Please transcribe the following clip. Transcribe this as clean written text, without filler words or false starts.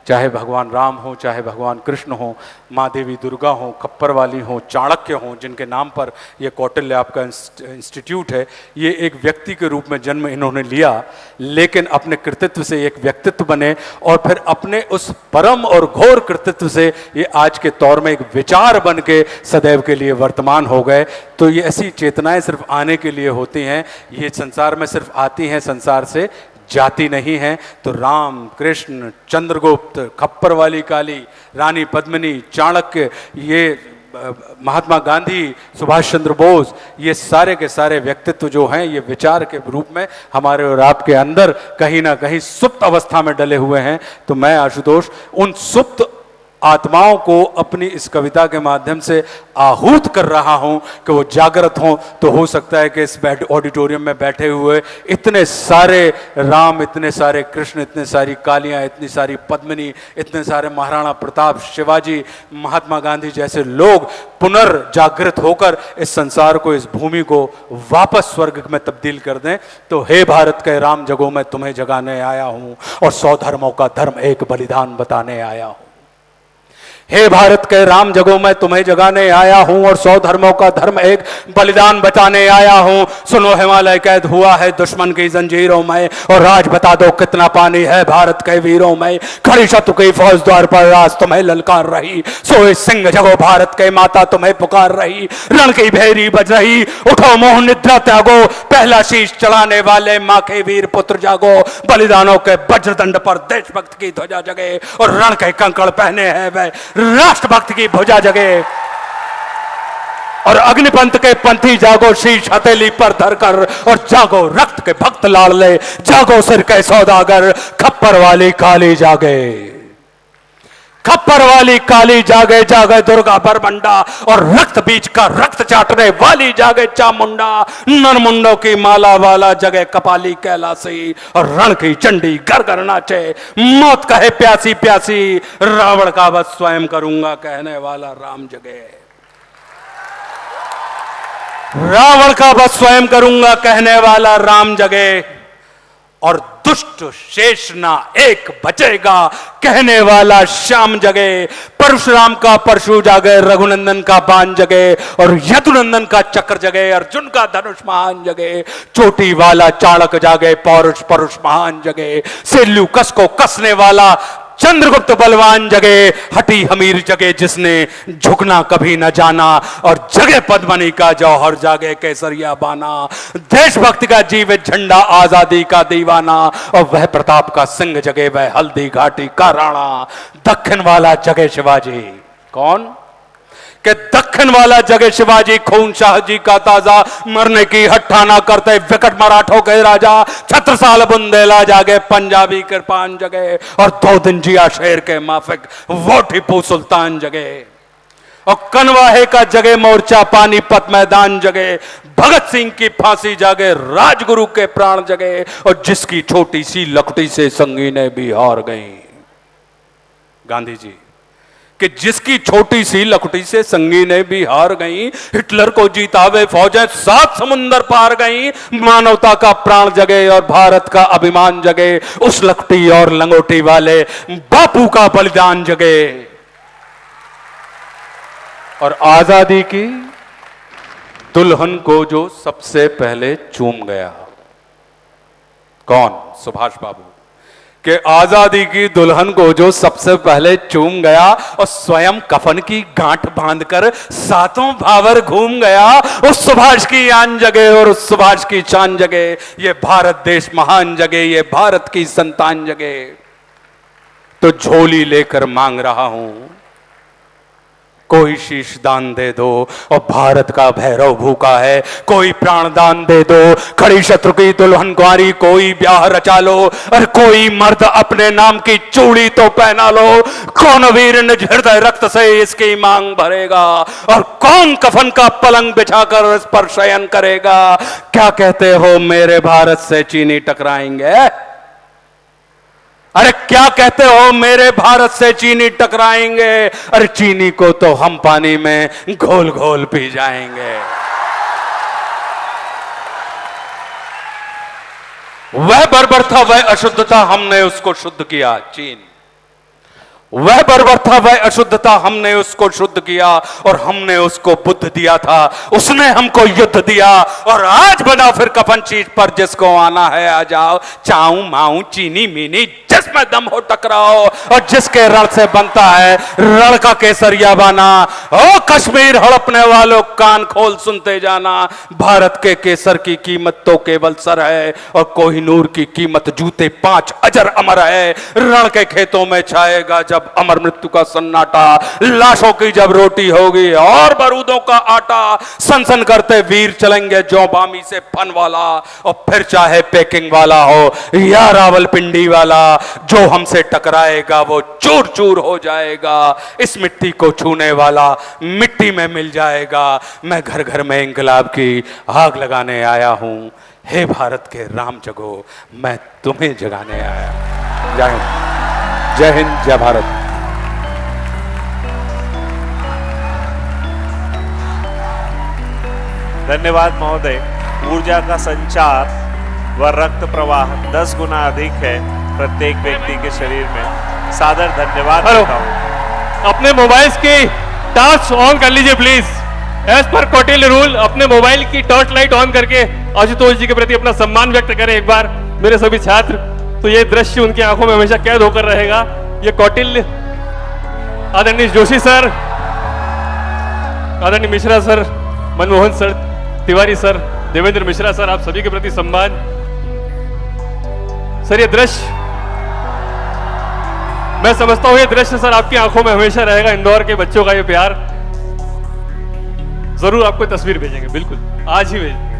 चाहे भगवान राम हो, चाहे भगवान कृष्ण हो, माँ देवी दुर्गा हो, खप्पर वाली हो, चाणक्य हो, जिनके नाम पर ये कौटिल्य आपका इंस्टीट्यूट है, ये एक व्यक्ति के रूप में जन्म इन्होंने लिया, लेकिन अपने कृतित्व से एक व्यक्तित्व बने और फिर अपने उस परम और घोर कृतित्व से ये आज के तौर में एक विचार बन के सदैव के लिए वर्तमान हो गए। तो ये ऐसी चेतनाएं सिर्फ आने के लिए होती हैं, ये संसार में सिर्फ आती हैं, संसार से जाति नहीं है। तो राम, कृष्ण, चंद्रगुप्त, खप्पर वाली काली, रानी पद्मिनी, चाणक्य, ये महात्मा गांधी, सुभाष चंद्र बोस, ये सारे के सारे व्यक्तित्व जो हैं ये विचार के रूप में हमारे और आपके अंदर कहीं ना कहीं सुप्त अवस्था में डले हुए हैं। तो मैं आशुतोष उन सुप्त आत्माओं को अपनी इस कविता के माध्यम से आहूत कर रहा हूं कि वो जागृत हों। तो हो सकता है कि इस ऑडिटोरियम में बैठे हुए इतने सारे राम, इतने सारे कृष्ण, इतने सारी कालियां, इतनी सारी पद्मिनी, इतने सारे महाराणा प्रताप, शिवाजी, महात्मा गांधी जैसे लोग पुनर्जागृत होकर इस संसार को, इस भूमि को वापस स्वर्ग में तब्दील कर दें। तो हे भारत के राम जगो मैं तुम्हें जगाने आया हूं और 100 धर्मों का धर्म एक बलिदान बताने आया हूं। हे भारत के राम जगो मैं तुम्हें जगाने आया हूं और 100 धर्मों का धर्म एक बलिदान बताने आया हूं। सुनो हिमालय कैद हुआ है दुश्मन की जंजीरों में और राज बता दो कितना पानी है भारत के वीरों में। खड़ी शत्रु की फौज द्वार पर राज तुम्हें ललकार रही, सोए सिंह जगो भारत के माता तुम्हें पुकार रही। रण की भेरी बज रही, उठो मोह निद्रा त्यागो, पहला शीश चढ़ाने वाले माँ के वीर पुत्र जागो। बलिदानों के वज्रदंड पर देशभक्त की ध्वजा जगे और रण के कंकड़ पहने हैं वे राष्ट्रभक्त की भुजा जगे। और अग्निपंथ के पंथी जागो, शीश हथेली पर धरकर और जागो रक्त के भक्त लाडले, जागो सिर के सौदागर, खप्पर वाली काली जागे, खप्पर वाली काली जागे, जागे दुर्गा बरबंडा और रक्त बीज का रक्त चाटने वाली जागे चामुंडा। नरमुंडों की माला वाला जगे कपाली कैलासी और रण की चंडी घर घर नाचे। मौत कहे प्यासी प्यासी, रावण का वध स्वयं करूंगा कहने वाला राम जगे, रावण का वध स्वयं करूंगा कहने वाला राम जगे। और दुष्ट शेष ना एक बचेगा कहने वाला श्याम जगे। परशुराम का परशु जागे, रघुनंदन का बाण जगे और यदुनंदन का चक्र जगे, अर्जुन का धनुष महान जगे। चोटी वाला चाणक्य जागे, पौरुष परुष महान जगे। सेल्यू कस को कसने वाला चंद्रगुप्त बलवान जगे। हटी हमीर जगे जिसने झुकना कभी न जाना और जगे पद्मनी का जौहर जागे केसरिया बाना। देशभक्ति का जीवित झंडा आजादी का दीवाना और वह प्रताप का सिंह जगे, वह हल्दी घाटी का राणा। दक्षिण वाला जगे शिवाजी, कौन कि दक्षिण वाला जगे शिवाजी, खून शाह जी का ताजा, मरने की हट्ठाना करते विकट मराठों के राजा। छत्रसाल बुंदेला जागे, पंजाबी कृपान जगे और 2 दिन जिया शेर के माफिक वो टीपू सुल्तान जगे। और कनवाहे का जगे मोर्चा, पानीपत मैदान जगे। भगत सिंह की फांसी जागे, राजगुरु के प्राण जगे और जिसकी छोटी सी लकड़ी से संगीनें भी हार गई। गांधी जी कि जिसकी छोटी सी लकड़ी से संगीनें भी हार गई, हिटलर को जीतावे फौजें 7 समुंदर पार गई। मानवता का प्राण जगे और भारत का अभिमान जगे, उस लकड़ी और लंगोटी वाले बापू का बलिदान जगे। और आजादी की दुल्हन को जो सबसे पहले चूम गया, कौन? सुभाष बाबू कि आजादी की दुल्हन को जो सबसे पहले चूम गया और स्वयं कफन की गांठ बांधकर 7 भावर घूम गया। उस सुभाष की आन जगे और उस सुभाष की शान जगे। ये भारत देश महान जगे, ये भारत की संतान जगे। तो झोली लेकर मांग रहा हूं, कोई शीश दान दे दो और भारत का भैरव भूखा है, कोई प्राण दान दे दो। खड़ी शत्रु की दुल्हन कुंवारी, कोई ब्याह रचा लो और कोई मर्द अपने नाम की चूड़ी तो पहना लो। कौन वीर निज हृदय रक्त से इसकी मांग भरेगा और कौन कफन का पलंग बिछाकर इस पर शयन करेगा। क्या कहते हो मेरे भारत से चीनी टकराएंगे? अरे क्या कहते हो मेरे भारत से चीनी टकराएंगे? अरे चीनी को तो हम पानी में घोल घोल पी जाएंगे। वह बर्बर था, वह अशुद्ध था, हमने उसको शुद्ध किया। चीन वह बर्बर था, वह अशुद्ध था, हमने उसको शुद्ध किया और हमने उसको बुद्ध दिया था। उसने हमको युद्ध दिया और आज बना फिर कफन चीज पर, जिसको आना है आ जाओ, चाऊ माऊ चीनी मीनी जिसमें दम हो टकराओ, और जिसके रण से बनता है रण का केसरिया बाना। ओ कश्मीर हड़पने वालों कान खोल सुनते जाना, भारत के केसर की कीमत तो केवल सर है और कोहिनूर की कीमत जूते 5 अजर अमर है। रण के खेतों में छाएगा जब अमर मृत्यु का सन्नाटा, लाशों की जब रोटी होगी और बारूदों का आटा, सनसन करते वीर चलेंगे जो बामी से फन वाला, और फिर चाहे पेकिंग वाला हो या रावलपिंडी वाला, जो हमसे टकराएगा वो चूर चूर हो जाएगा। इस मिट्टी को छूने वाला मिट्टी में मिल जाएगा। मैं घर घर में इंकलाब की आग लगाने आया हूं। हे भारत के राम जगो, मैं तुम्हें जगाने आया। जय हिंद, जय हिंद, जय भारत। धन्यवाद महोदय। ऊर्जा का संचार व रक्त प्रवाह 10 गुना अधिक है प्रत्येक व्यक्ति के शरीर में। सादर धन्यवाद देता हूं। अपने मोबाइल्स की टॉर्च ऑन कर लीजिए please. As per Kautilya rule अपने मोबाइल की टॉर्च लाइट ऑन करके आशुतोष जी के प्रति अपना सम्मान व्यक्त करें एक बार मेरे सभी छात्र। तो ये दृश्य उनकी आंखों में हमेशा कैद होकर रहेगा। ये कौटिल्य, आदरणीय जोशी सर, आदरणीय Mishra sir, Manmohan sir, Tiwari sir, Devendra Mishra sir, आप सभी के प्रति सम्मान। सर ये दृश्य, मैं समझता हूं ये दृश्य सर आपकी आंखों में हमेशा रहेगा। इंदौर के बच्चों का ये प्यार। जरूर आपको तस्वीर भेजेंगे, बिल्कुल आज ही भेजेंगे।